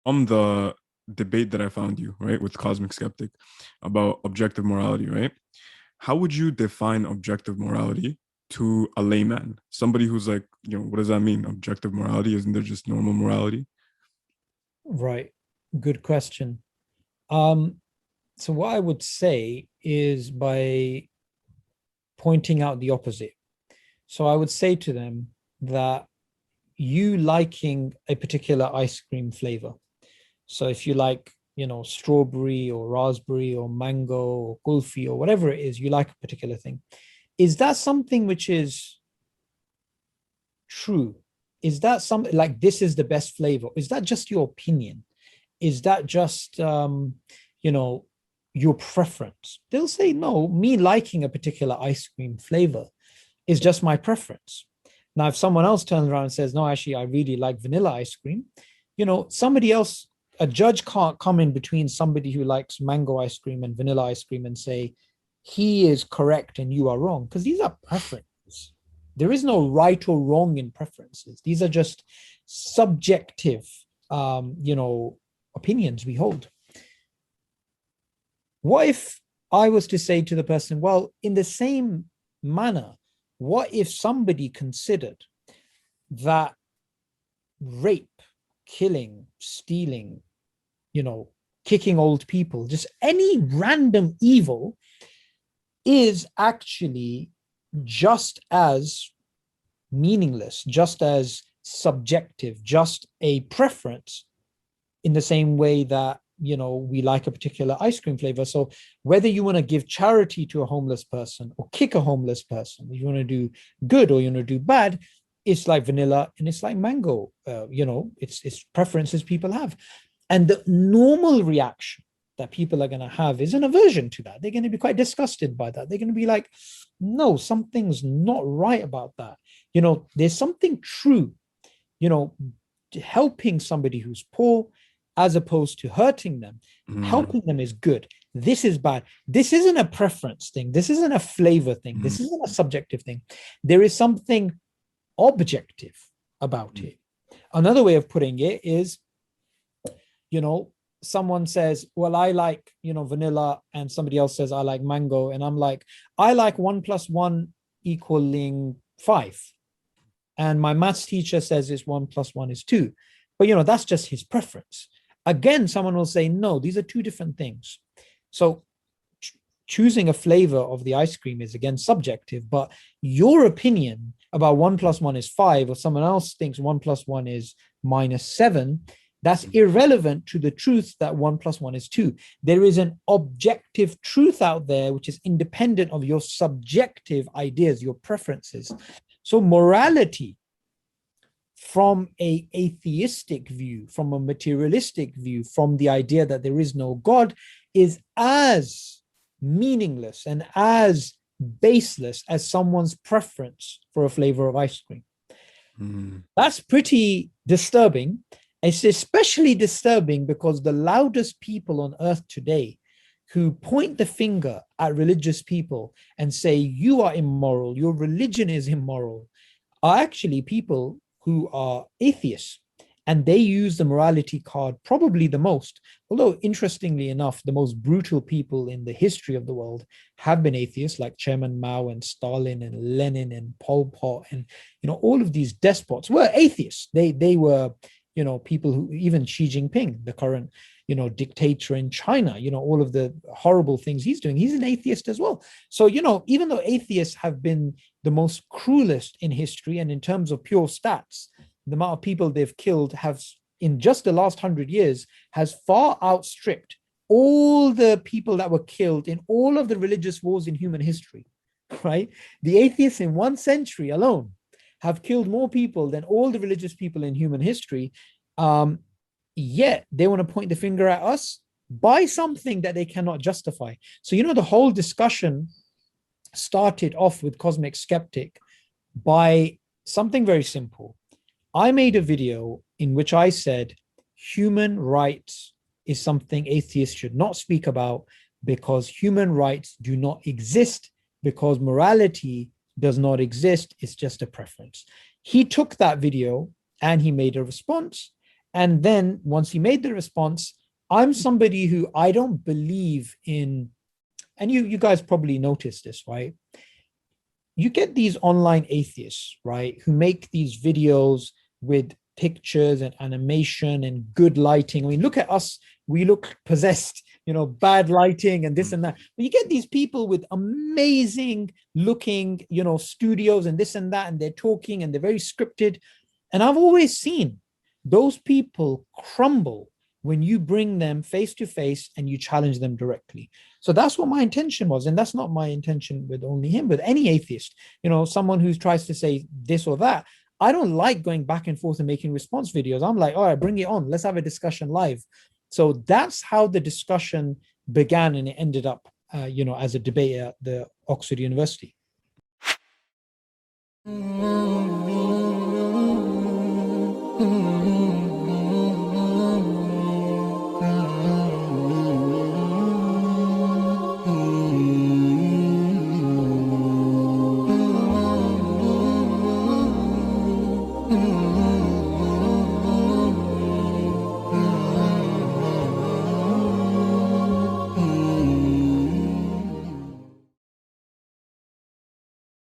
on the debate that I found you, right, with Cosmic Skeptic about objective morality, right? How would you define objective morality to a layman? Somebody who's like, what does that mean? Objective morality? Isn't there just normal morality? Right. Good question. Um, so what I would say is by pointing out the opposite. So I would say to them that you liking a particular ice cream flavor. So if you like, strawberry or raspberry or mango or kulfi or whatever it is, you like a particular thing. Is that something which is true? Is that something like this is the best flavor? Is that just your opinion? Is that just you know your preference? They'll say no, me liking a particular ice cream flavor is just my preference. Now if someone else turns around and says no, actually I really like vanilla ice cream, somebody else, a judge can't come in between somebody who likes mango ice cream and vanilla ice cream and say he is correct and you are wrong, because these are preferences. There is no right or wrong in preferences. These are just subjective opinions we hold. What if I was to say to the person, well, in the same manner, what if somebody considered that rape, killing, stealing, kicking old people, just any random evil is actually just as meaningless, just as subjective, just a preference in the same way that we like a particular ice cream flavor. So whether you want to give charity to a homeless person or kick a homeless person, you want to do good or you want to do bad, it's like vanilla and it's like mango. It's preferences people have, and the normal reaction that people are going to have is an aversion to that. They're going to be quite disgusted by that. They're going to be like, no, something's not right about that. There's something true, you know, helping somebody who's poor as opposed to hurting them. Mm, Helping them is good. This is bad. This isn't a preference thing. This isn't a flavor thing. mm, This isn't a subjective thing. There is something objective about mm, it. Another way of putting it is, you know, someone says, well, I like, vanilla, and somebody else says, I like mango. And I'm like, I like 1 + 1 equaling 5. And my maths teacher says it's 1 + 1 is 2. But, that's just his preference. Again, someone will say, no, these are two different things. So choosing a flavor of the ice cream is again subjective, but your opinion about 1 + 1 is 5, or someone else thinks 1 + 1 is -7, that's mm, irrelevant to the truth that 1 + 1 is 2. There is an objective truth out there which is independent of your subjective ideas, your preferences. So morality from a atheistic view, from a materialistic view, from the idea that there is no God, is as meaningless and as baseless as someone's preference for a flavor of ice cream. mm, That's pretty disturbing. It's especially disturbing because the loudest people on earth today who point the finger at religious people and say, you are immoral, your religion is immoral, are actually people who are atheists. And they use the morality card probably the most. Although, interestingly enough, the most brutal people in the history of the world have been atheists, like Chairman Mao and Stalin and Lenin and Pol Pot, and all of these despots were atheists. They were people who, even Xi Jinping, the current dictator in China, all of the horrible things he's doing, he's an atheist as well. So even though atheists have been the most cruelest in history, and in terms of pure stats, the amount of people they've killed have, in just the last 100 years, has far outstripped all the people that were killed in all of the religious wars in human history, right? The atheists in 1 century alone have killed more people than all the religious people in human history. Um, Yet they want to point the finger at us by something that they cannot justify. So, the whole discussion started off with Cosmic Skeptic by something very simple. I made a video in which I said human rights is something atheists should not speak about because human rights do not exist, because morality does not exist. It's just a preference. He took that video and he made a response. And then once he made the response, I'm somebody who I don't believe in, and you guys probably noticed this, right? You get these online atheists, right, who make these videos with pictures and animation and good lighting. I mean, look at us, we look possessed, bad lighting and this and that. But you get these people with amazing looking, studios and this and that, and they're talking and they're very scripted. And I've always seen those people crumble when you bring them face to face and you challenge them directly. So that's what my intention was. And that's not my intention with only him, but any atheist, someone who tries to say this or that. I don't like going back and forth and making response videos. I'm like, all right, bring it on. Let's have a discussion live. So that's how the discussion began, and it ended up, as a debate at the Oxford University.